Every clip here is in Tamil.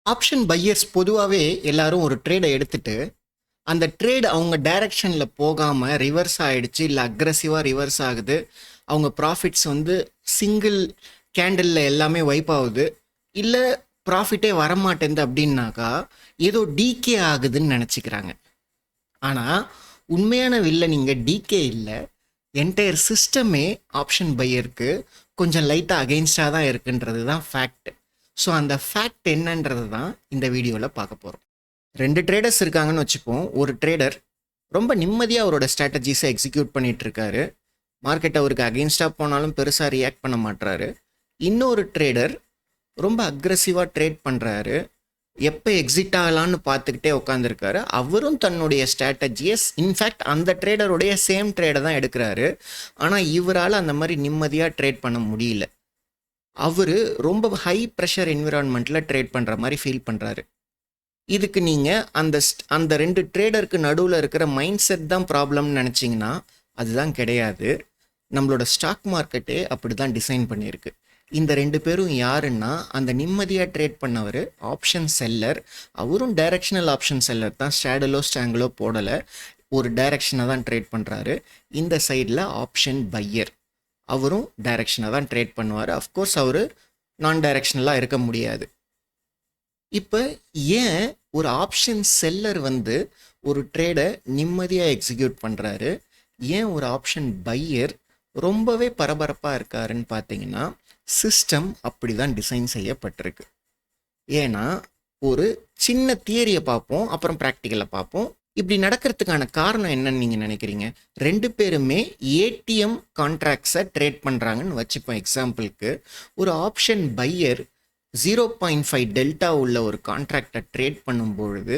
ஆப்ஷன் பையர்ஸ் பொதுவாகவே எல்லாரும் ஒரு ட்ரேடை எடுத்துட்டு அந்த ட்ரேட் அவங்க டைரக்ஷனில் போகாமல் ரிவர்ஸ் ஆகிடுச்சு, இல்லை அக்ரஸிவாக ரிவர்ஸ் ஆகுது, அவங்க ப்ராஃபிட்ஸ் வந்து சிங்கிள் கேண்டிலில் எல்லாமே வைப் ஆகுது, இல்லை ப்ராஃபிட்டே வரமாட்டேங்குது அப்படின்னாக்கா ஏதோ டிகே ஆகுதுன்னு நினச்சிக்கிறாங்க. ஆனால் உண்மையான வில்ல நீங்கள் டிகே இல்லை, என்டையர் சிஸ்டமே ஆப்ஷன் பையருக்கு கொஞ்சம் லைட்டாக அகெயின்ஸ்டாக தான் இருக்குன்றது தான் ஃபேக்ட். ஸோ அந்த ஃபேக்ட் என்னன்றது தான் இந்த வீடியோவில் பார்க்க போகிறோம். 2 ட்ரேடர்ஸ் இருக்காங்கன்னு வச்சுப்போம். ஒரு ட்ரேடர் ரொம்ப நிம்மதியாக அவரோட ஸ்ட்ராட்டஜிஸை எக்ஸிக்யூட் பண்ணிகிட்ருக்காரு, மார்க்கெட் அவருக்கு அகெயின்ஸ்டாக போனாலும் பெருசாக ரியாக்ட் பண்ண மாட்டுறாரு. இன்னொரு ட்ரேடர் ரொம்ப அக்ரெசிவாக ட்ரேட் பண்ணுறாரு, எப்போ எக்ஸிட் ஆகலான்னு பார்த்துக்கிட்டே உட்காந்துருக்காரு. அவரும் தன்னுடைய ஸ்ட்ராட்டஜியை இன்ஃபேக்ட் அந்த ட்ரேடருடைய சேம் ட்ரேடை தான் எடுக்கிறாரு. ஆனால் இவரால் அந்த மாதிரி நிம்மதியாக ட்ரேட் பண்ண முடியல. அவர் ரொம்ப ஹை ப்ரெஷர் என்விரான்மெண்ட்டில் ட்ரேட் பண்ணுற மாதிரி ஃபீல் பண்ணுறாரு. இதுக்கு நீங்கள் அந்த 2 ட்ரேடருக்கு நடுவில் இருக்கிற மைண்ட் செட் தான் ப்ராப்ளம்னு நினச்சிங்கன்னா அதுதான் கிடையாது. நம்மளோட ஸ்டாக் மார்க்கெட்டே அப்படி தான் டிசைன் பண்ணியிருக்கு. இந்த 2 பேரும் யாருன்னா, அந்த நிம்மதியாக ட்ரேட் பண்ணவர் ஆப்ஷன் செல்லர். அவரும் டைரக்ஷனல் ஆப்ஷன் செல்லர் தான், ஸ்டாடலோ ஸ்டாங்கிலோ போடலை, ஒரு டைரக்ஷனை தான் ட்ரேட் பண்ணுறாரு. இந்த சைடில் ஆப்ஷன் பையர், அவரும் டைரக்ஷனை தான் ட்ரேட் பண்ணுவார். அஃப்கோர்ஸ் அவர் நான் டைரக்ஷனலாக இருக்க முடியாது. இப்போ ஏன் ஒரு ஆப்ஷன் செல்லர் வந்து ஒரு ட்ரேடை நிம்மதியாக எக்ஸிக்யூட் பண்ணுறாரு, ஏன் ஒரு ஆப்ஷன் பையர் ரொம்பவே பரபரப்பாக இருக்காருன்னு பார்த்தீங்கன்னா, சிஸ்டம் அப்படி தான் டிசைன் செய்யப்பட்டிருக்கு. ஏன்னா ஒரு சின்ன தியரியை பார்ப்போம், அப்புறம் ப்ராக்டிக்கலை பார்ப்போம். இப்படி நடக்கிறதுக்கான காரணம் என்னன்னு நீங்கள் நினைக்கிறீங்க? 2 பேருமே ஏடிஎம் கான்ட்ராக்ட்ஸை ட்ரேட் பண்ணுறாங்கன்னு வச்சுப்போம். எக்ஸாம்பிளுக்கு, ஒரு ஆப்ஷன் பையர் 0.5 டெல்டா உள்ள ஒரு கான்ட்ராக்டை ட்ரேட் பண்ணும்பொழுது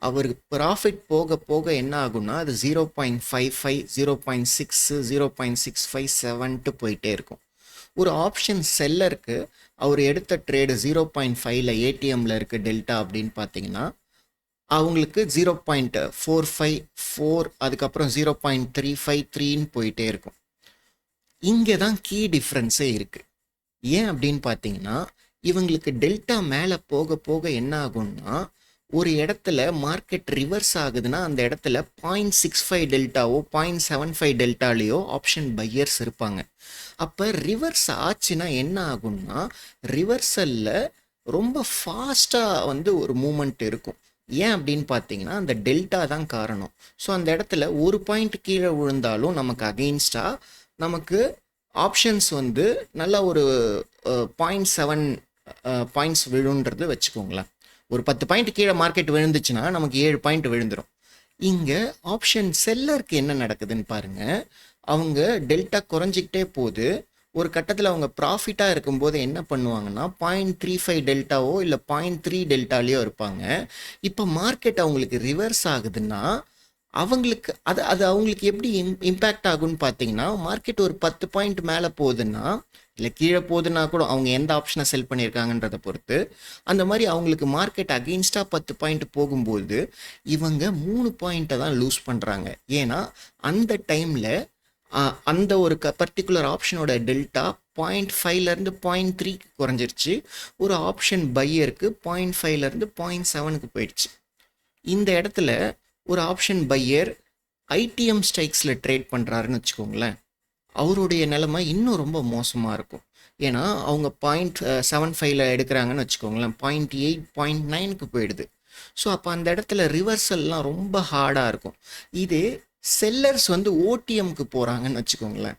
அவருக்கு ப்ராஃபிட் போக போக என்ன ஆகும்னா, அது 0.55, 0.6, 0.657 போயிட்டே இருக்கும். ஒரு ஆப்ஷன் செல்லருக்கு அவர் எடுத்த ட்ரேடு 0.5ல் ஏடிஎம்மில் இருக்க டெல்டா அப்படின்னு பார்த்தீங்கன்னா, அவங்களுக்கு 0.454, அதுக்கப்புறம் 0.353ன்னு போயிட்டே இருக்கும். இங்கே தான் கீ டிஃப்ரென்ஸே இருக்குது. ஏன் அப்படின்னு பார்த்தீங்கன்னா, இவங்களுக்கு டெல்டா மேலே போக போக என்ன ஆகும்னா, ஒரு இடத்துல மார்க்கெட் ரிவர்ஸ் ஆகுதுன்னா அந்த இடத்துல 0.65 டெல்டாவோ 0.75 டெல்டாலேயோ ஆப்ஷன் பையர்ஸ் இருப்பாங்க. அப்போ ரிவர்ஸ் ஆச்சுன்னா என்ன ஆகும்னா, ரிவர்சலில் ரொம்ப ஃபாஸ்ட்டாக வந்து ஒரு மூமெண்ட் இருக்கும். ஏன் அப்படின்னு பார்த்தீங்கன்னா, அந்த டெல்டா தான் காரணம். ஸோ அந்த இடத்துல ஒரு பாயிண்ட் கீழே விழுந்தாலும் நமக்கு அகெயின்ஸ்டாக நமக்கு ஆப்ஷன்ஸ் வந்து நல்லா ஒரு 0.7 பாயிண்ட்ஸ் விழுன்றது வச்சுக்கோங்களேன். ஒரு 10 பாயிண்ட் கீழே மார்க்கெட் விழுந்துச்சுன்னா நமக்கு 7 பாயிண்ட் விழுந்துடும். இங்கே ஆப்ஷன் செல்லருக்கு என்ன நடக்குதுன்னு பாருங்கள். அவங்க டெல்டா குறைஞ்சிக்கிட்டே போகுது. ஒரு கட்டத்தில் அவங்க ப்ராஃபிட்டாக இருக்கும்போது என்ன பண்ணுவாங்கன்னா, 0.35 டெல்டாவோ இல்லை 0.3 டெல்டாலேயோ இருப்பாங்க. இப்போ மார்க்கெட் அவங்களுக்கு ரிவர்ஸ் ஆகுதுன்னா அவங்களுக்கு அது அவங்களுக்கு எப்படி இம்பேக்ட் ஆகும்னு பார்த்தீங்கன்னா, மார்க்கெட் ஒரு 10 பாயிண்ட் மேலே போகுதுன்னா, இல்லை கீழே போகுதுன்னா கூட அவங்க எந்த ஆப்ஷனை செல் பண்ணியிருக்காங்கன்றதை பொறுத்து, அந்த மாதிரி அவங்களுக்கு மார்க்கெட் அகெயின்ஸ்டாக 10 பாயிண்ட் போகும்போது இவங்க 3 பாயிண்ட்டை தான் லூஸ் பண்ணுறாங்க. ஏன்னா அந்த டைமில் அந்த ஒரு பர்டிகுலர் ஆப்ஷனோட டெல்டா 0.5லேருந்து 0.3க்கு குறைஞ்சிருச்சு. ஒரு ஆப்ஷன் பையருக்கு 0.5லேருந்து 0.7க்கு போயிடுச்சு. இந்த இடத்துல ஒரு ஆப்ஷன் பையர் ஐடிஎம் ஸ்ட்ரைக்ஸில் ட்ரேட் பண்ணுறாருன்னு வச்சுக்கோங்களேன், அவருடைய நிலைமை இன்னும் ரொம்ப மோசமாக இருக்கும். ஏன்னா அவங்க 0.75ல் எடுக்கிறாங்கன்னு வச்சுக்கோங்களேன், 0.8, 0.9க்கு போயிடுது. ஸோ அப்போ அந்த இடத்துல ரிவர்சல்லாம் ரொம்ப ஹார்டாக இருக்கும். இதே செல்லர்ஸ் வந்து ஓடிஎம்க்கு போகிறாங்கன்னு வச்சுக்கோங்களேன்,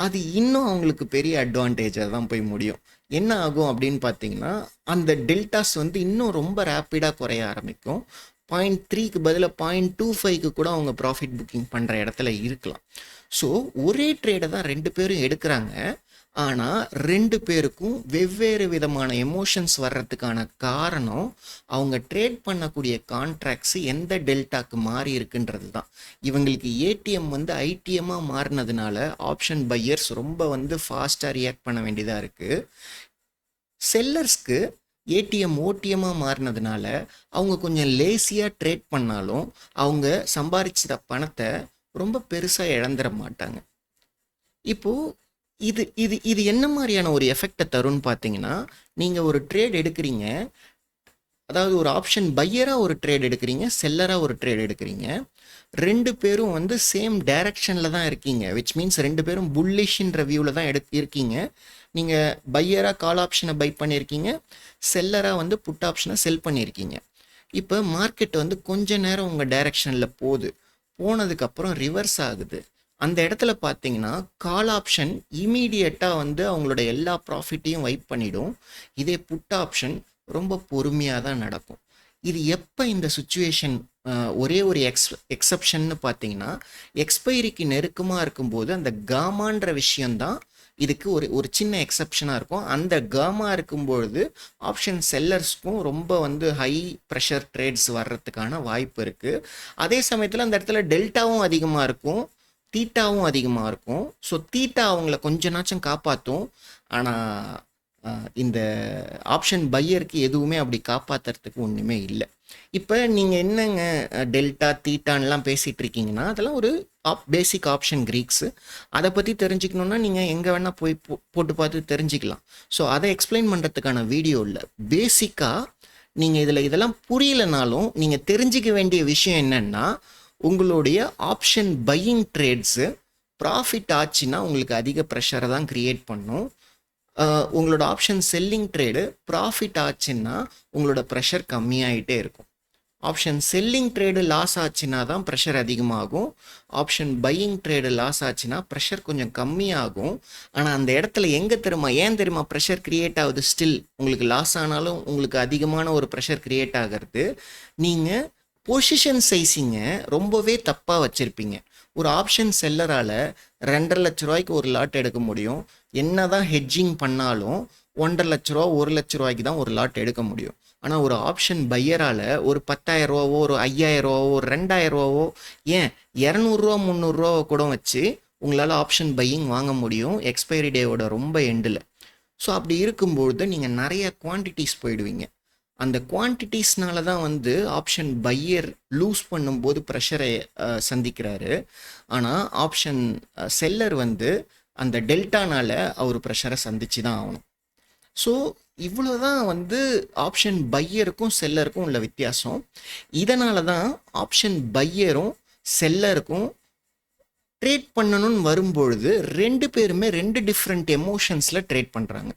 அது இன்னும் அவங்களுக்கு பெரிய அட்வான்டேஜாக தான் போய் முடியும். என்ன ஆகும் அப்படின்னு பார்த்தீங்கன்னா, அந்த டெல்டாஸ் வந்து இன்னும் ரொம்ப ரேப்பிடாக குறைய ஆரம்பிக்கும். 0.3க்கு பதிலாக 0.25க்கு கூட அவங்க ப்ராஃபிட் புக்கிங் பண்ணுற இடத்துல இருக்கலாம். ஸோ ஒரே ட்ரேடை தான் 2 பேரும் எடுக்கிறாங்க. ஆனால் 2 பேருக்கும் வெவ்வேறு விதமான எமோஷன்ஸ் வர்றதுக்கான காரணம் அவங்க ட்ரேட் பண்ணக்கூடிய கான்ட்ராக்ட்ஸ் எந்த டெல்டாக்கு மாறி இருக்குன்றது தான். இவங்களுக்கு ஏடிஎம் வந்து ஐடிஎம்மாக மாறினதுனால ஆப்ஷன் பையர்ஸ் ரொம்ப வந்து ஃபாஸ்ட்டாக ரியாக்ட் பண்ண வேண்டியதாக இருக்குது. செல்லர்ஸ்க்கு ஏடிஎம் ஓடிஎம்மாக மாறினதுனால அவங்க கொஞ்சம் லேசியாக ட்ரேட் பண்ணாலும் அவங்க சம்பாதிச்ச பணத்தை ரொம்ப பெருசாக இழந்துட மாட்டாங்க. இப்போது இது இது இது என்ன மாதிரியான ஒரு எஃபெக்டை தரும்னு பார்த்தீங்கன்னா, நீங்கள் ஒரு ட்ரேட் எடுக்கிறீங்க, அதாவது ஒரு ஆப்ஷன் பையராக ஒரு ட்ரேட் எடுக்கிறீங்க, செல்லராக ஒரு ட்ரேட் எடுக்கிறீங்க. ரெண்டு பேரும் வந்து சேம் டைரக்ஷனில் தான் இருக்கீங்க. விச் மீன்ஸ் ரெண்டு பேரும் புல்லிஷ்ன்ற வியூவில் தான் இருக்கீங்க. நீங்கள் பையராக கால் ஆப்ஷனை பை பண்ணியிருக்கீங்க, செல்லராக வந்து புட் ஆப்ஷனை செல் பண்ணியிருக்கீங்க. இப்போ மார்க்கெட் வந்து கொஞ்ச நேரம் உங்கள் டைரக்ஷனில் போனதுக்கப்புறம் ரிவர்ஸ் ஆகுது. அந்த இடத்துல பார்த்தீங்கன்னா கால் ஆப்ஷன் இமீடியட்டாக வந்து அவங்களோட எல்லா ப்ராஃபிட்டையும் வைப் பண்ணிடும். இதே புட் ஆப்ஷன் ரொம்ப பொறுமையாக தான் நடக்கும். இது எப்போ இந்த சுச்சுவேஷன் ஒரே ஒரு எக்ஸப்ஷன்னு பார்த்தீங்கன்னா எக்ஸ்பைரிக்கு நெருக்கமாக இருக்கும்போது அந்த காமான்ற விஷயந்தான் இதுக்கு ஒரு சின்ன எக்ஸப்ஷனாக இருக்கும். அந்த காமா இருக்கும்பொழுது ஆப்ஷன் செல்லர்ஸ்க்கும் ரொம்ப வந்து ஹை ப்ரெஷர் ட்ரேட்ஸ் வர்றதுக்கான வாய்ப்பு இருக்குது. அதே சமயத்தில் அந்த இடத்துல டெல்டாவும் அதிகமாக இருக்கும், தீட்டாவும் அதிகமாக இருக்கும். ஸோ தீட்டா அவங்கள கொஞ்ச நாச்சும் காப்பாற்றும். ஆனால் இந்த ஆப்ஷன் பையருக்கு எதுவுமே அப்படி காப்பாற்றுறதுக்கு ஒன்றுமே இல்லை. இப்போ நீங்கள் என்னங்க டெல்டா தீட்டான்லாம் பேசிகிட்டு இருக்கீங்கன்னா அதெல்லாம் ஒரு பேசிக் ஆப்ஷன் கிரீக்ஸு. அதை பற்றி தெரிஞ்சுக்கணுன்னா நீங்கள் எங்கே வேணால் போய் போட்டு பார்த்து தெரிஞ்சுக்கலாம். ஸோ அதை எக்ஸ்பிளைன் பண்ணுறதுக்கான வீடியோ இல்லை. பேசிக்காக நீங்கள் இதெல்லாம் புரியலைனாலும் நீங்கள் தெரிஞ்சிக்க வேண்டிய விஷயம் என்னென்னா உங்களுடைய ஆப்ஷன் பையிங் ட்ரேட்ஸு ப்ராஃபிட் ஆச்சுன்னா உங்களுக்கு அதிக ப்ரெஷரை தான் க்ரியேட் பண்ணும். உங்களோட ஆப்ஷன் செல்லிங் ட்ரேடு ப்ராஃபிட் ஆச்சுன்னா உங்களோட ப்ரெஷர் கம்மியாகிட்டே இருக்கும். ஆப்ஷன் செல்லிங் ட்ரேடு லாஸ் ஆச்சுன்னா தான் ப்ரெஷர் அதிகமாகும். ஆப்ஷன் பையிங் ட்ரேடு லாஸ் ஆச்சுன்னா ப்ரெஷர் கொஞ்சம் கம்மியாகும். ஆனால் அந்த இடத்துல ஏன் தெரியுமா ப்ரெஷர் க்ரியேட் ஆகுது? ஸ்டில் உங்களுக்கு லாஸ் ஆனாலும் உங்களுக்கு அதிகமான ஒரு ப்ரெஷர் க்ரியேட் ஆகிறது. நீங்கள் பொசிஷன் சைஸிங்கை ரொம்பவே தப்பாக வச்சுருப்பீங்க. ஒரு ஆப்ஷன் செல்லரால் 2.5 லட்ச ரூபாய்க்கு ஒரு லாட் எடுக்க முடியும். என்ன தான் ஹெட்ஜிங் பண்ணாலும் 1.5 லட்ச ரூபா 1 லட்ச ரூபாய்க்கு தான் ஒரு லாட் எடுக்க முடியும். ஆனால் ஒரு ஆப்ஷன் பையரால் ஒரு 10,000 ரூபாவோ ஒரு 5,000 ரூபாவோ ஒரு 2,000 ரூபாவோ ஏன் 200 300 ரூபாவோ கூட வச்சு உங்களால் ஆப்ஷன் பையிங் வாங்க முடியும் எக்ஸ்பைரி டேவோட ரொம்ப எண்டில். ஸோ அப்படி இருக்கும்பொழுது நீங்கள் நிறைய குவான்டிட்டிஸ் போயிடுவீங்க. அந்த குவான்டிட்டிஸ்னால தான் வந்து ஆப்ஷன் பையர் லூஸ் பண்ணும்போது ப்ரெஷரை சந்திக்கிறாரு. ஆனால் ஆப்ஷன் செல்லர் வந்து அந்த டெல்டானால அவர் ப்ரெஷரை சந்திச்சு தான் ஆகணும். ஸோ இவ்வளோ தான் வந்து ஆப்ஷன் பையருக்கும் செல்லருக்கும் உள்ள வித்தியாசம். இதனால தான் ஆப்ஷன் பையரும் செல்லருக்கும் ட்ரேட் பண்ணணும்னு வரும்பொழுது ரெண்டு பேருமே 2 டிஃப்ரெண்ட் எமோஷன்ஸில் ட்ரேட் பண்ணுறாங்க.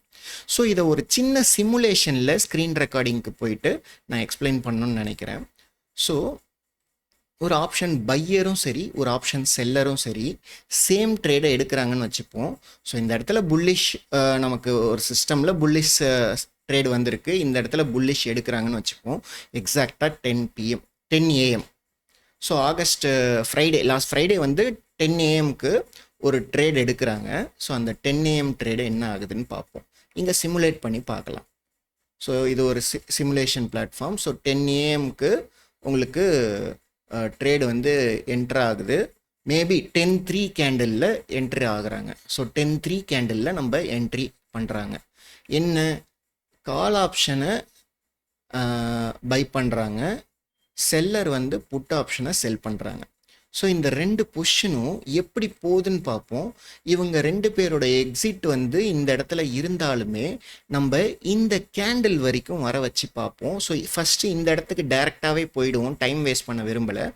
ஸோ இதை ஒரு சின்ன சிமுலேஷனில் ஸ்க்ரீன் ரெக்கார்டிங்க்கு போயிட்டு நான் எக்ஸ்பிளைன் பண்ணணும்னு நினைக்கிறேன். ஸோ ஒரு ஆப்ஷன் பையரும் சரி ஒரு ஆப்ஷன் செல்லரும் சரி சேம் ட்ரேடை எடுக்கிறாங்கன்னு வச்சுப்போம். ஸோ இந்த இடத்துல புல்லிஷ் நமக்கு ஒரு சிஸ்டமில் புல்லிஷ் ட்ரேடு வந்திருக்கு. இந்த இடத்துல புல்லிஷ் எடுக்கிறாங்கன்னு வச்சுப்போம். எக்ஸாக்டாக 10 AM. ஸோ லாஸ்ட் ஃப்ரைடே வந்து 10 AMக்கு ஒரு ட்ரேட் எடுக்கிறாங்க. ஸோ அந்த 10 AM ட்ரேடு என்ன ஆகுதுன்னு பார்ப்போம். இங்கே சிமுலேட் பண்ணி பார்க்கலாம். ஸோ இது ஒரு சிமுலேஷன் பிளாட்ஃபார்ம். ஸோ 10 AMக்கு உங்களுக்கு ட்ரேடு வந்து என்ட்ரு ஆகுது. மேபி 10-3 கேண்டிலில் என்ட்ரி ஆகுறாங்க. ஸோ 10-3 கேண்டிலில் நம்ம என்ட்ரி பண்ணுறாங்க. என்ன கால் ஆப்ஷனை பை பண்ணுறாங்க, செல்லர் வந்து புட் ஆப்ஷனை செல் பண்ணுறாங்க. ஸோ இந்த 2 பொசிஷனும் எப்படி போகுதுன்னு பார்ப்போம். இவங்க 2 பேரோட எக்ஸிட் வந்து இந்த இடத்துல இருந்தாலுமே நம்ம இந்த கேண்டில் வரைக்கும் வர வச்சு பார்ப்போம். ஸோ ஃபஸ்ட்டு இந்த இடத்துக்கு டைரெக்டாகவே போயிடுவோம், டைம் வேஸ்ட் பண்ண விரும்பலை.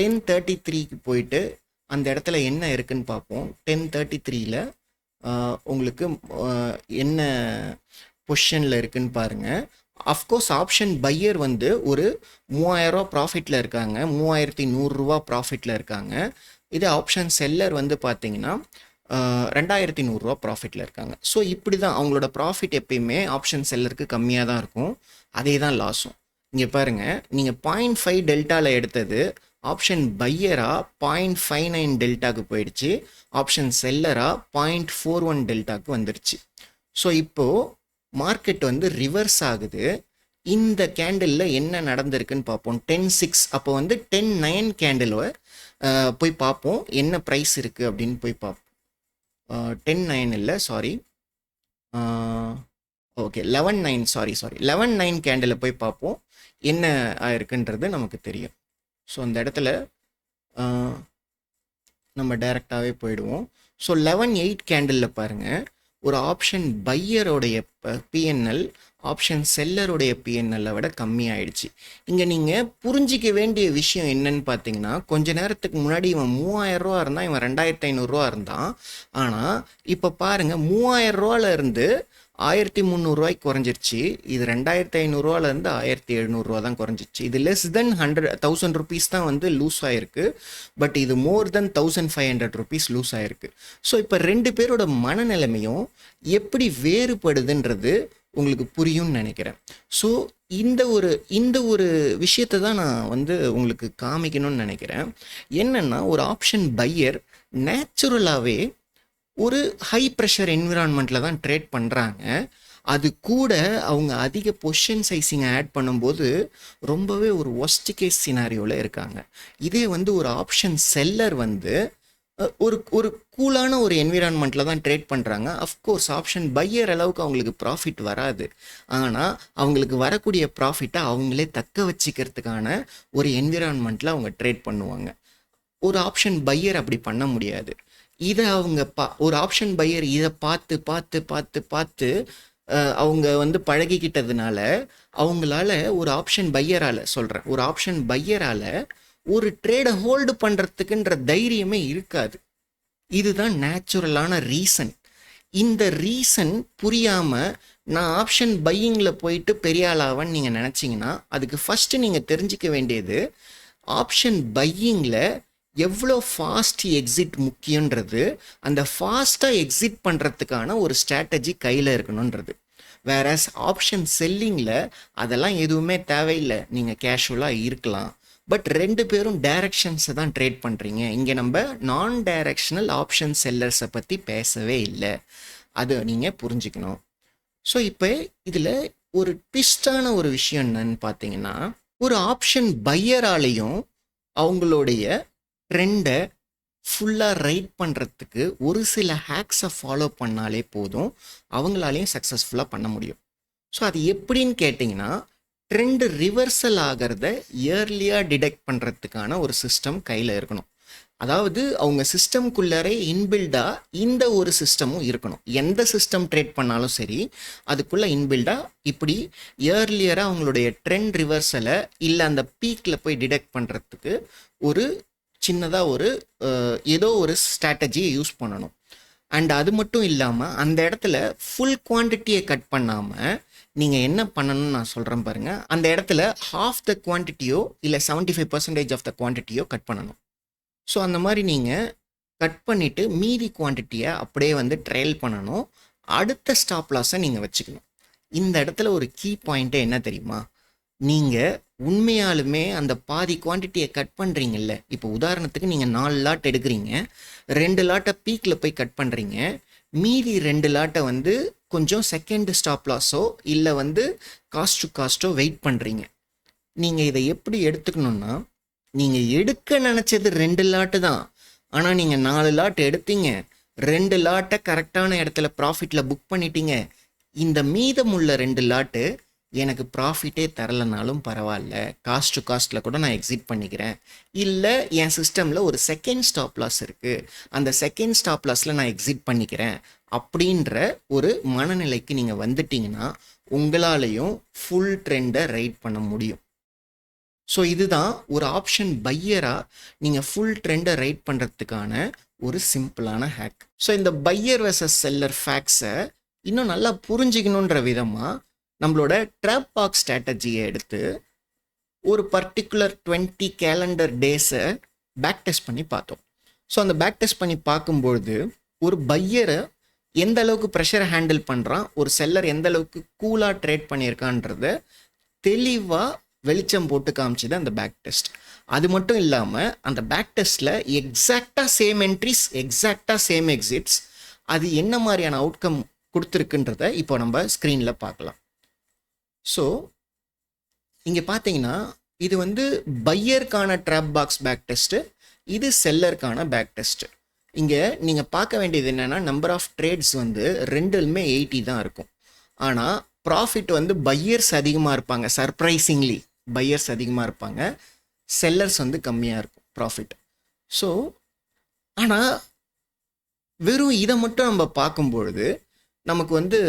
10:33க்கு போயிட்டு அந்த இடத்துல என்ன இருக்குன்னு பார்ப்போம். 10:33ல் உங்களுக்கு என்ன பொசிஷனில் இருக்குன்னு பாருங்கள். அஃப்கோர்ஸ் ஆப்ஷன் பையர் வந்து ஒரு 3,000 ரூபா ப்ராஃபிட்டில் இருக்காங்க, 3,100 ரூபா ப்ராஃபிட்டில் இருக்காங்க. இது ஆப்ஷன் செல்லர் வந்து பார்த்தீங்கன்னா 2,100 ரூபா ப்ராஃபிட்டில் இருக்காங்க. ஸோ இப்படி தான் அவங்களோட ப்ராஃபிட் எப்பயுமே ஆப்ஷன் செல்லருக்கு கம்மியாக தான் இருக்கும். அதே தான் லாஸும். இங்கே பாருங்கள், நீங்கள் 0.5 டெல்டாவில் எடுத்தது ஆப்ஷன் பையராக 0.59 டெல்டாக்கு போயிடுச்சு, ஆப்ஷன் செல்லராக 0.41 டெல்டாக்கு வந்துடுச்சு. ஸோ இப்போது மார்க்கெட் வந்து ரிவர்ஸ் ஆகுது. இந்த கேண்டிலில் என்ன நடந்திருக்குன்னு பார்ப்போம். 10-6 அப்போ வந்து 10-9 கேண்டில் போய் பார்ப்போம் என்ன ப்ரைஸ் இருக்குது அப்படின்னு போய் பார்ப்போம். 10-9 இல்லை, சாரி, ஓகே 11-9, சாரி 11-9 கேண்டில் போய் பார்ப்போம் என்ன ஆயிருக்குன்றது நமக்கு தெரியும். ஸோ அந்த இடத்துல நம்ம டைரெக்டாகவே போயிடுவோம். ஸோ 11-8 கேண்டிலில் பாருங்கள், ஒரு ஆப்ஷன் பையரோடைய பிஎன்எல் ஆப்ஷன் செல்லருடைய பிஎன்எல்லை விட கம்மியாயிடுச்சு. இங்கே நீங்கள் புரிஞ்சிக்க வேண்டிய விஷயம் என்னன்னு பார்த்தீங்கன்னா, கொஞ்ச நேரத்துக்கு முன்னாடி இவன் 3000 இருந்தான், இவன் 2500 இருந்தான். ஆனால் இப்போ பாருங்கள், 3000 இருந்து 1300 குறைஞ்சிருச்சு. இது 2500 1700 தான் குறைஞ்சிச்சு. இது லெஸ் தென் 1000 ருபீஸ் தான் வந்து லூஸ் ஆயிருக்கு. பட் இது மோர் தென் 1500 ருபீஸ் லூஸ் ஆயிருக்கு. ஸோ இப்போ ரெண்டு பேரோட மனநிலைமையும் எப்படி வேறுபடுதுன்றது உங்களுக்கு புரியும்னு நினைக்கிறேன். ஸோ இந்த ஒரு விஷயத்தை தான் நான் வந்து உங்களுக்கு காமிக்கணும்னு நினைக்கிறேன். என்னென்னா, ஒரு ஆப்ஷன் பையர் நேச்சுரலாகவே ஒரு ஹை ப்ரெஷர் என்விரான்மெண்ட்டில் தான் ட்ரேட் பண்ணுறாங்க. அது கூட அவங்க அதிக பொசிஷன் சைஸிங்கை ஆட் பண்ணும்போது ரொம்பவே ஒரு ஒஸ்ட் கேஸ் சினாரியோவில் இருக்காங்க. இதே வந்து ஒரு ஆப்ஷன் செல்லர் வந்து ஒரு கூலான ஒரு என்விரான்மெண்ட்டில் தான் ட்ரேட் பண்ணுறாங்க. அஃப்கோர்ஸ் ஆப்ஷன் பையர் அளவுக்கு அவங்களுக்கு ப்ராஃபிட் வராது. ஆனால் அவங்களுக்கு வரக்கூடிய ப்ராஃபிட்டை அவங்களே தக்க வச்சுக்கிறதுக்கான ஒரு என்விரான்மெண்ட்டில் அவங்க ட்ரேட் பண்ணுவாங்க. ஒரு ஆப்ஷன் பையர் அப்படி பண்ண முடியாது. இதை அவங்க ஒரு ஆப்ஷன் பையர் இதை பார்த்து பார்த்து பார்த்து பார்த்து அவங்க வந்து பழகிக்கிட்டதுனால அவங்களால ஒரு ஆப்ஷன் பையரால் ஒரு ட்ரேடை ஹோல்டு பண்ணுறதுக்குன்ற தைரியமே இருக்காது. இதுதான் நேச்சுரலான ரீசன். இந்த ரீசன் புரியாமல் நான் ஆப்ஷன் பையிங்கில் போயிட்டு பெரிய ஆளாவன்னு நீங்கள் நினச்சிங்கன்னா, அதுக்கு ஃபஸ்ட்டு நீங்கள் தெரிஞ்சிக்க வேண்டியது ஆப்ஷன் பையிங்கில் எவ்வளோ ஃபாஸ்ட் எக்ஸிட் முக்கியன்றது, அந்த ஃபாஸ்ட்டாக எக்ஸிட் பண்ணுறதுக்கான ஒரு ஸ்ட்ராட்டஜி கையில் இருக்கணுன்றது. வேறஸ் ஆப்ஷன் செல்லிங்கில் அதெல்லாம் எதுவுமே தேவையில்லை, நீங்கள் கேஷுவலாக இருக்கலாம். பட் ரெண்டு பேரும் டைரக்ஷன்ஸை தான் ட்ரேட் பண்ணுறீங்க. இங்கே நம்ம நான் டைரக்ஷனல் ஆப்ஷன் செல்லர்ஸை பற்றி பேசவே இல்லை. அதை நீங்கள் புரிஞ்சுக்கணும். ஸோ இப்போ இதில் ஒரு ட்விஸ்டான ஒரு விஷயம் என்னன்னு பார்த்தீங்கன்னா, ஒரு ஆப்ஷன் பையராலையும் அவங்களுடைய ட்ரெண்டை ஃபுல்லாக ரைட் பண்ணுறதுக்கு ஒரு சில ஹேக்ஸை ஃபாலோ பண்ணாலே போதும், அவங்களாலையும் சக்ஸஸ்ஃபுல்லாக பண்ண முடியும். ஸோ அது எப்படின்னு கேட்டிங்கன்னா, ட்ரெண்டு ரிவர்சல் ஆகிறத இயர்லியாக டிடெக்ட் பண்ணுறதுக்கான ஒரு சிஸ்டம் கையில் இருக்கணும். அதாவது அவங்க சிஸ்டம்குள்ளரே இன்பில்டாக இந்த ஒரு சிஸ்டமும் இருக்கணும். எந்த சிஸ்டம் ட்ரேட் பண்ணாலும் சரி, அதுக்குள்ளே இன்பில்டாக இப்படி இயர்லியராக அவங்களுடைய ட்ரெண்ட் ரிவர்சலை இல்லை அந்த பீக்கில் போய் டிடெக்ட் பண்ணுறதுக்கு ஒரு சின்னதாக ஒரு ஏதோ ஒரு ஸ்ட்ராட்டஜியை யூஸ் பண்ணணும். அண்ட் அது மட்டும் இல்லாமல் அந்த இடத்துல ஃபுல் குவான்டிட்டியை கட் பண்ணாமல் நீங்கள் என்ன பண்ணணும்னு நான் சொல்கிறேன் பாருங்கள். அந்த இடத்துல ஹாஃப் த குவான்டிட்டியோ இல்லை 75% ஆஃப் த குவான்டிட்டியோ கட் பண்ணணும். ஸோ அந்த மாதிரி நீங்கள் கட் பண்ணிவிட்டு மீதி குவான்டிட்டியை அப்படியே வந்து ட்ரையல் பண்ணணும். அடுத்த ஸ்டாப் லாஸை நீங்கள் வச்சுக்கணும். இந்த இடத்துல ஒரு கீ பாயிண்ட்டு என்ன தெரியுமா, நீங்கள் உண்மையாலுமே அந்த பாதி குவான்டிட்டியை கட் பண்ணுறீங்கல்ல. இப்போ உதாரணத்துக்கு நீங்கள் 4 லாட் எடுக்கிறீங்க, 2 லாட்டை பீக்கில் போய் கட் பண்ணுறீங்க, மீதி 2 லாட்டை வந்து கொஞ்சம் செகண்ட் ஸ்டாப் லாஸோ இல்லை வந்து காஸ்ட் டு காஸ்ட்டோ வெயிட் பண்ணுறீங்க. நீங்கள் இதை எப்படி எடுத்துக்கணுன்னா, நீங்கள் எடுக்க நினச்சது 2 லாட்டு தான். ஆனால் நீங்கள் 4 லாட் எடுத்தீங்க, 2 லாட்டை கரெக்டான இடத்துல ப்ராஃபிட்டில் புக் பண்ணிட்டீங்க. இந்த மீதமுள்ள 2 லாட்டு எனக்கு ப்ராஃபிட்டே தரலைனாலும் பரவாயில்ல, காஸ்ட் டு காஸ்ட்டில் கூட நான் எக்ஸிட் பண்ணிக்கிறேன். இல்லை என் சிஸ்டமில் ஒரு செகண்ட் ஸ்டாப் லாஸ் இருக்குது, அந்த செகண்ட் ஸ்டாப் லாஸில் நான் எக்ஸிட் பண்ணிக்கிறேன் அப்படின்ற ஒரு மனநிலைக்கு நீங்கள் வந்துட்டீங்கன்னா உங்களாலையும் ஃபுல் ட்ரெண்டை ரைட் பண்ண முடியும். ஸோ இதுதான் ஒரு ஆப்ஷன் பையராக நீங்கள் ஃபுல் ட்ரெண்டை ரைட் பண்ணுறதுக்கான ஒரு சிம்பிளான ஹேக். ஸோ இந்த பையர் வெர்சஸ் செல்லர் ஃபேக்ஸை இன்னும் நல்லா புரிஞ்சிக்கணுன்ற விதமாக நம்மளோட ட்ராப் பாக்ஸ் ஸ்ட்ராட்டஜியை எடுத்து ஒரு பர்டிகுலர் 20 கேலண்டர் டேஸை பேக் டெஸ்ட் பண்ணி பார்த்தோம். ஸோ அந்த பேக் டெஸ்ட் பண்ணி பார்க்கும்பொழுது ஒரு பையரை எந்த அளவுக்கு ப்ரெஷரை ஹேண்டில் பண்ணுறான், ஒரு செல்லர் எந்த அளவுக்கு கூலாக ட்ரேட் பண்ணியிருக்கான்றத தெளிவாக வெளிச்சம் போட்டு காமிச்சது அந்த பேக் டெஸ்ட். அது மட்டும் இல்லாமல் அந்த பேக் டெஸ்ட்டில் எக்ஸாக்டாக சேம் என்ட்ரிஸ், எக்ஸாக்டாக சேம் எக்ஸிட்ஸ், அது என்ன மாதிரியான அவுட்கம் கொடுத்துருக்குன்றத இப்போ நம்ம ஸ்க்ரீனில் பார்க்கலாம். ஸோ இங்கே பார்த்தீங்கன்னா இது வந்து பையருக்கான ட்ராப் பாக்ஸ் பேக் டெஸ்ட்டு, இது செல்லருக்கான பேக் டெஸ்ட்டு. இங்கே நீங்கள் பார்க்க வேண்டியது என்னென்னா, நம்பர் ஆஃப் ட்ரேட்ஸ் வந்து ரெண்டுமே 80 தான் இருக்கும். ஆனால் ப்ராஃபிட் வந்து பையர்ஸ் அதிகமாக இருப்பாங்க. சர்ப்ரைசிங்லி பையர்ஸ் அதிகமாக இருப்பாங்க, செல்லர்ஸ் வந்து கம்மியாக இருக்கும் ப்ராஃபிட். ஸோ ஆனால் வெறும் இதை மட்டும் நம்ம பார்க்கும்பொழுது நமக்கு வந்து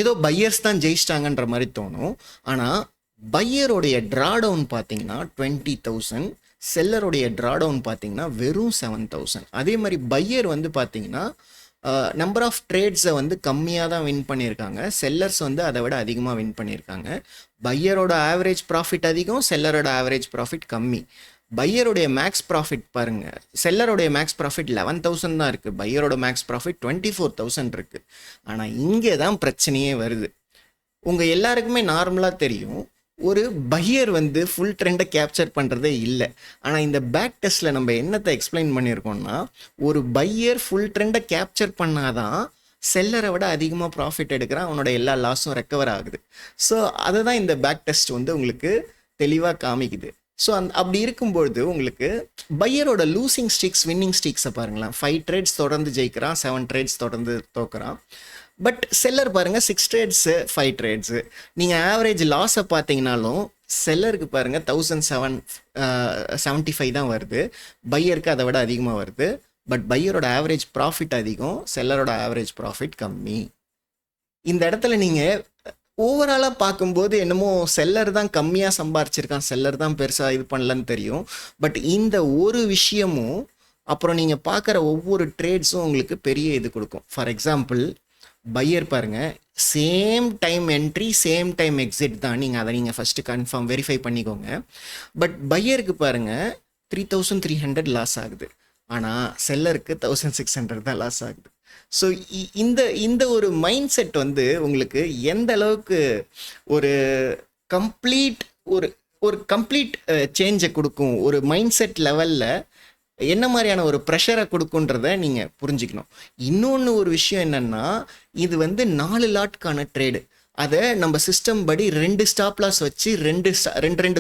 ஏதோ பையர்ஸ் தான் ஜெயிச்சிட்டாங்கன்ற மாதிரி தோணும். ஆனால் பையருடைய ட்ராடவுன் பார்த்தீங்கன்னா 20,000, செல்லருடைய ட்ராடவுன் பார்த்தீங்கன்னா வெறும் 7,000. அதே மாதிரி பையர் வந்து பார்த்தீங்கன்னா நம்பர் ஆஃப் ட்ரேட்ஸை வந்து கம்மியாக தான் வின் பண்ணியிருக்காங்க, செல்லர்ஸ் வந்து அதை விட அதிகமாக வின் பண்ணியிருக்காங்க. பையரோட ஆவரேஜ் ப்ராஃபிட் அதிகம், செல்லரோட ஆவரேஜ் ப்ராஃபிட் கம்மி. பையருடைய மேக்ஸ் ப்ராஃபிட் பாருங்கள், செல்லருடைய மேக்ஸ் ப்ராஃபிட் 11,000 தான் இருக்குது, பையரோட மேக்ஸ் ப்ராஃபிட் 24,000 இருக்குது. ஆனால் இங்கே தான் பிரச்சனையே வருது. உங்கள் எல்லாருக்குமே நார்மலாக தெரியும், ஒரு பையர் வந்து ஃபுல் ட்ரெண்டை கேப்சர் பண்ணுறதே இல்லை. ஆனால் இந்த பேக் டெஸ்ட்டில் நம்ம என்னத்தை எக்ஸ்பிளைன் பண்ணியிருக்கோம்னா, ஒரு பையர் ஃபுல் ட்ரெண்டை கேப்சர் பண்ணாதான் செல்லரை விட அதிகமாக ப்ராஃபிட் எடுக்கிறான், அவனோட எல்லா லாஸும் ரெக்கவர் ஆகுது. ஸோ அதை தான் இந்த பேக் டெஸ்ட் வந்து உங்களுக்கு தெளிவாக காமிக்குது. ஸோ அப்படி இருக்கும்பொழுது உங்களுக்கு பையரோட லூசிங் ஸ்டிக்ஸ் வின்னிங் ஸ்டிக்ஸை பாருங்களேன். 5 ட்ரேட்ஸ் தொடர்ந்து ஜெயிக்கிறான், 7 ட்ரேட்ஸ் தொடர்ந்து தோக்குறான். பட் செல்லர் பாருங்கள் 6 ட்ரேட்ஸு 5 ட்ரேட்ஸு. நீங்கள் ஆவரேஜ் லாஸை பார்த்தீங்கன்னாலும் செல்லருக்கு பாருங்கள் 1,775 தான் வருது, பையருக்கு அதை விட அதிகமாக வருது. பட் பையரோட ஆவரேஜ் ப்ராஃபிட் அதிகம், செல்லரோட ஆவரேஜ் ப்ராஃபிட் கம்மி. இந்த இடத்துல நீங்கள் ஓவராலாக பார்க்கும்போது என்னமோ செல்லர் தான் கம்மியாக சம்பாரிச்சிருக்கான், செல்லர் தான் பெருசாக இது பண்ணலன்னு தெரியும். பட் இந்த ஒரு விஷயமும் அப்புறம் நீங்கள் பார்க்குற ஒவ்வொரு ட்ரேட்ஸும் உங்களுக்கு பெரிய இது கொடுக்கும். ஃபார் எக்ஸாம்பிள் பையர் பாருங்கள், same time entry same time exit தான், நீங்கள் அதை ஃபஸ்ட்டு கன்ஃபார்ம் வெரிஃபை பண்ணிக்கோங்க. பட் பையருக்கு பாருங்கள் 3,300 லாஸ் ஆகுது, ஆனால் செல்லருக்கு 1,600 தான் லாஸ் ஆகுது. ஸோ இந்த ஒரு மைண்ட் செட் வந்து உங்களுக்கு எந்த அளவுக்கு ஒரு கம்ப்ளீட் ஒரு கம்ப்ளீட் சேஞ்சை கொடுக்கும், ஒரு மைண்ட் செட் லெவலில் என்ன மாதிரியான ஒரு ப்ரெஷரை கொடுக்குன்றத நீங்கள் புரிஞ்சுக்கணும். இன்னொன்று ஒரு விஷயம் என்னென்னா, இது வந்து 4 லாட்கான ட்ரேடு. அதை நம்ம சிஸ்டம் படி 2 ஸ்டாப் லாஸ் வச்சு ரெண்டு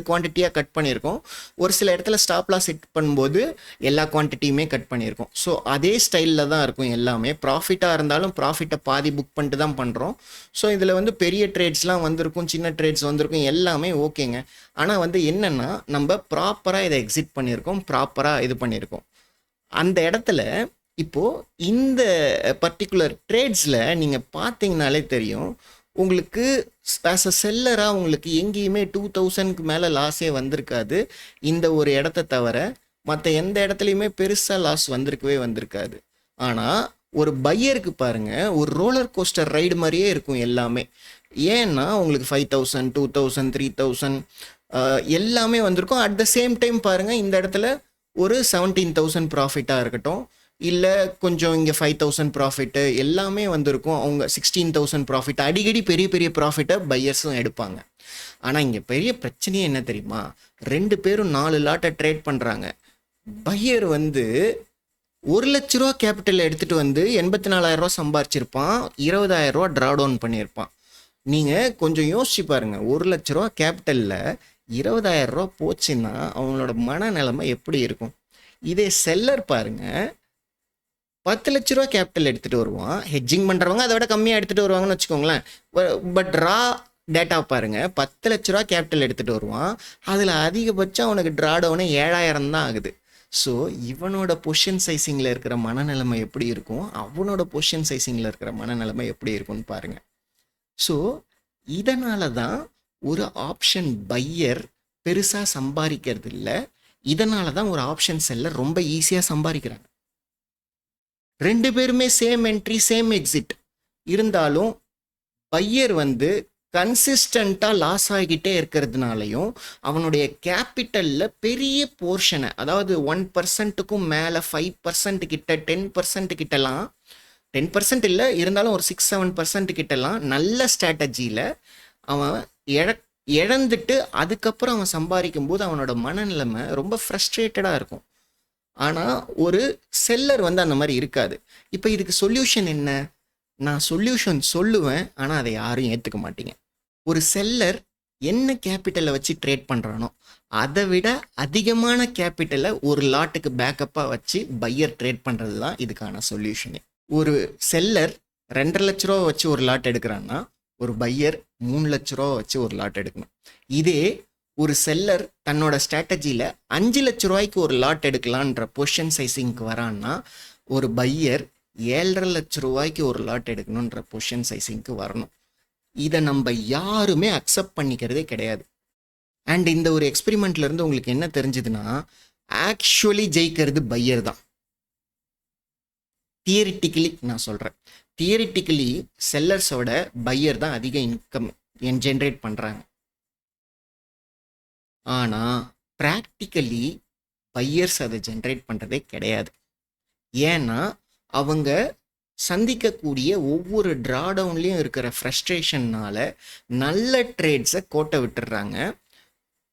குவான்டிட்டியாக கட் பண்ணியிருக்கோம். ஒரு சில இடத்துல ஸ்டாப் லாஸ் ஹிட் பண்ணும்போது எல்லா குவான்டிட்டியுமே கட் பண்ணியிருக்கோம். ஸோ அதே ஸ்டைலில் தான் இருக்கும் எல்லாமே. ப்ராஃபிட்டாக இருந்தாலும் ப்ராஃபிட்டை பாதி புக் பண்ணிட்டு தான் பண்ணுறோம். ஸோ இதில் வந்து பெரிய ட்ரேட்ஸ்லாம் வந்திருக்கும், சின்ன ட்ரேட்ஸ் வந்திருக்கும், எல்லாமே ஓகேங்க. ஆனால் வந்து என்னென்னா, நம்ம ப்ராப்பராக இதை எக்ஸிட் பண்ணியிருக்கோம், ப்ராப்பராக இது பண்ணியிருக்கோம். அந்த இடத்துல இப்போது இந்த பர்டிகுலர் ட்ரேட்ஸில் நீங்கள் பார்த்தீங்கனாலே தெரியும், உங்களுக்கு ஆஸ் அ செல்லராக உங்களுக்கு எங்கேயுமே 2,000க்கு மேலே லாஸே வந்திருக்காது. இந்த ஒரு இடத்த தவிர மற்ற எந்த இடத்துலையுமே பெருசாக லாஸ் வந்திருக்காது. ஆனால் ஒரு பையருக்கு பாருங்கள், ஒரு ரோலர் கோஸ்டர் ரைடு மாதிரியே இருக்கும் எல்லாமே. ஏன்னா உங்களுக்கு 5,000, 2,000, 3,000 எல்லாமே வந்திருக்கும். அட் த சேம் டைம் பாருங்கள், இந்த இடத்துல ஒரு 17,000 ப்ராஃபிட்டாக இருக்கட்டும், இல்லை கொஞ்சம் இங்கே 5,000 ப்ராஃபிட்டு எல்லாமே வந்திருக்கும். அவங்க 16,000 ப்ராஃபிட், அடிக்கடி பெரிய பெரிய ப்ராஃபிட்டை பையர்ஸும் எடுப்பாங்க. ஆனால் இங்கே பெரிய பிரச்சனையே என்ன தெரியுமா, 2 பேரும் 4 லாட்டை ட்ரேட் பண்ணுறாங்க. பையர் வந்து 1 லட்ச ரூபா கேபிட்டல் எடுத்துகிட்டு வந்து 84,000 ரூபா சம்பாரிச்சிருப்பான், 20,000 ரூபா ட்ராடவுன் பண்ணியிருப்பான். நீங்கள் கொஞ்சம் யோசிச்சு பாருங்கள், 1 லட்ச ரூபா கேபிட்டலில் 20,000 ரூபா போச்சுன்னா அவங்களோட மனநிலைமை எப்படி இருக்கும்? இதே செல்லர் பாருங்கள், 10 லட்ச ரூபா கேபிட்டல் எடுத்துகிட்டு வருவான். ஹெட்ஜிங் பண்ணுறவங்க அதை விட கம்மியாக எடுத்துகிட்டு வருவாங்கன்னு வச்சுக்கோங்களேன். பட் ரா டேட்டா பாருங்கள், 10 லட்ச ரூபா கேபிட்டல் எடுத்துகிட்டு வருவான், அதில் அதிகபட்சம் அவனுக்கு ட்ராடவுனே 7,000 தான் ஆகுது. ஸோ இவனோட பொசிஷன் சைசிங்கில் இருக்கிற மனநிலைமை எப்படி இருக்கும், அவனோட பொசிஷன் சைசிங்கில் இருக்கிற மனநிலைமை எப்படி இருக்கும்னு பாருங்கள். ஸோ இதனால தான் ஒரு ஆப்ஷன் பையர் பெருசாக சம்பாதிக்கிறது இல்லை, இதனால தான் ஒரு ஆப்ஷன் செல்லர் ரொம்ப ஈஸியாக சம்பாதிக்கிறாங்க. 2 பேருமே சேம் என்ட்ரி சேம் எக்ஸிட் இருந்தாலும் பையர் வந்து கன்சிஸ்டண்ட்டாக லாஸ் ஆகிக்கிட்டே இருக்கிறதுனாலையும் அவனுடைய கேபிட்டலில் பெரிய போர்ஷனை, அதாவது 1%க்கும் மேலே 5% கிட்ட 10% கிட்டலாம், 10% இல்லை இருந்தாலும் ஒரு 6-7% கிட்டலாம் நல்ல ஸ்ட்ராட்டஜியில் அவன் இழந்துட்டு அதுக்கப்புறம் அவன் சம்பாதிக்கும் போது அவனோட மனநிலைமை ரொம்ப ஃப்ரஸ்ட்ரேட்டடாக இருக்கும். ஆனால் ஒரு செல்லர் வந்து அந்த மாதிரி இருக்காது. இப்போ இதுக்கு சொல்யூஷன் என்ன? நான் சொல்யூஷன் சொல்லுவேன், ஆனால் அதை யாரும் ஏற்றுக்க மாட்டீங்க. ஒரு செல்லர் என்ன கேபிட்டலை வச்சு ட்ரேட் பண்ணுறானோ அதை விட அதிகமான கேபிட்டலை ஒரு லாட்டுக்கு பேக்கப்பாக வச்சு பையர் ட்ரேட் பண்ணுறது தான் இதுக்கான சொல்யூஷனே. ஒரு செல்லர் 2.5 லட்ச ரூபா வச்சு ஒரு லாட் எடுக்கிறான்னா ஒரு பையர் 3 லட்ச ரூபா வச்சு ஒரு லாட் எடுக்கணும். இதே ஒரு செல்லர் தன்னோட ஸ்ட்ராட்டஜியில் 5 லட்ச ரூபாய்க்கு ஒரு லாட் எடுக்கலான்ற பொசிஷன் சைசிங்க்கு வரான்னா ஒரு பையர் 7.5 லட்ச ரூபாய்க்கு ஒரு லாட் எடுக்கணுன்ற பொசிஷன் சைஸிங்க்கு வரணும். இதை நம்ம யாருமே அக்செப்ட் பண்ணிக்கிறதே கிடையாது. அண்ட் இந்த ஒரு எக்ஸ்பெரிமெண்ட்ல இருந்து உங்களுக்கு என்ன தெரிஞ்சதுன்னா, ஆக்சுவலி ஜெயிக்கிறது பையர் தான். தியரிட்டிக்கலி நான் சொல்கிறேன், தியரிட்டிக்கலி செல்லர்ஸோட பையர் தான் அதிக இன்கம் ஜென்ரேட் பண்ணுறாங்க. ஆனால் ப்ராக்டிக்கலி பையர்ஸ் அதை ஜென்ரேட் பண்ணுறதே கிடையாது. ஏன்னா அவங்க சந்திக்கக்கூடிய ஒவ்வொரு ட்ராடவுன்லேயும் இருக்கிற ஃப்ரஸ்ட்ரேஷன்னால் நல்ல ட்ரேட்ஸை கோட்டை விட்டுடுறாங்க.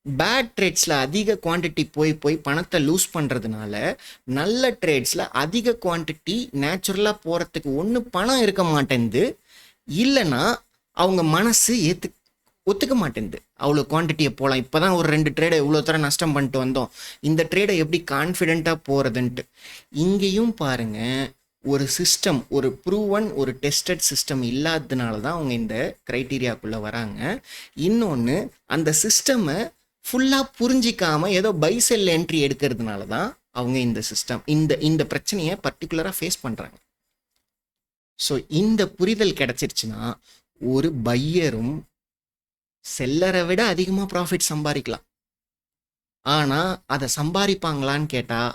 பேட் ட்ரேட்ஸில் அதிக குவான்டிட்டி போய் பணத்தை லூஸ் பண்ணுறதுனால நல்ல ட்ரேட்ஸில் அதிக குவான்டிட்டி நேச்சுரலாக போகிறதுக்கு ஒன்று பணம் இருக்க மாட்டேங்குது, இல்லைன்னா அவங்க மனசு ஒத்துக்க மாட்டேங்குது அவ்வளோ குவான்டிட்டியை போகலாம். இப்போ தான் ஒரு 2 ட்ரேடை இவ்வளோ தர நஷ்டம் பண்ணிட்டு வந்தோம், இந்த ட்ரேடை எப்படி கான்ஃபிடெண்ட்டாக போகிறதுன்ட்டு. இங்கேயும் பாருங்கள், ஒரு சிஸ்டம், ஒரு ப்ரூவன், ஒரு டெஸ்டட் சிஸ்டம் இல்லாததுனால தான் அவங்க இந்த க்ரைட்டீரியாக்குள்ளே வராங்க. இன்னொன்று, அந்த சிஸ்டமை ஃபுல்லாக புரிஞ்சிக்காமல் ஏதோ பை செல் என்ட்ரி எடுக்கிறதுனால தான் அவங்க இந்த சிஸ்டம் இந்த பிரச்சனையை பர்டிகுலராக ஃபேஸ் பண்ணுறாங்க. ஸோ இந்த புரிதல் கிடச்சிருச்சுன்னா ஒரு பையரும் செல்லரை விட அதிகமாக ப்ராஃபிட் சம்பாதிக்கலாம். ஆனால் அதை சம்பாதிப்பாங்களான்னு கேட்டால்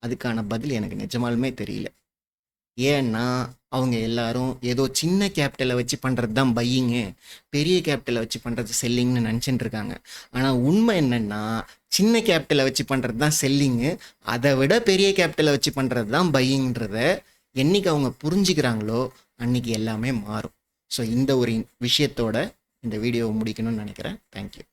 அதுக்கான பதில் எனக்கு நிஜமாலுமே தெரியல. ஏன்னா அவங்க எல்லாரும் ஏதோ சின்ன கேபிட்டலை வச்சு பண்ணுறது தான் பையிங்கு, பெரிய கேபிட்டலை வச்சு பண்ணுறது செல்லிங்னு நினச்சிட்டு இருக்காங்க. ஆனால் உண்மை என்னென்னா, சின்ன கேபிட்டலை வச்சு பண்ணுறது தான் செல்லிங்கு, அதை விட பெரிய கேபிட்டலை வச்சு பண்ணுறது தான் பையிங்கிறத என்றைக்கு அவங்க புரிஞ்சுக்கிறாங்களோ அன்றைக்கி எல்லாமே மாறும். ஸோ இந்த ஒரு விஷயத்தோட இந்த வீடியோவை முடிக்கணும்னு நினைக்கிறேன். தேங்க்யூ.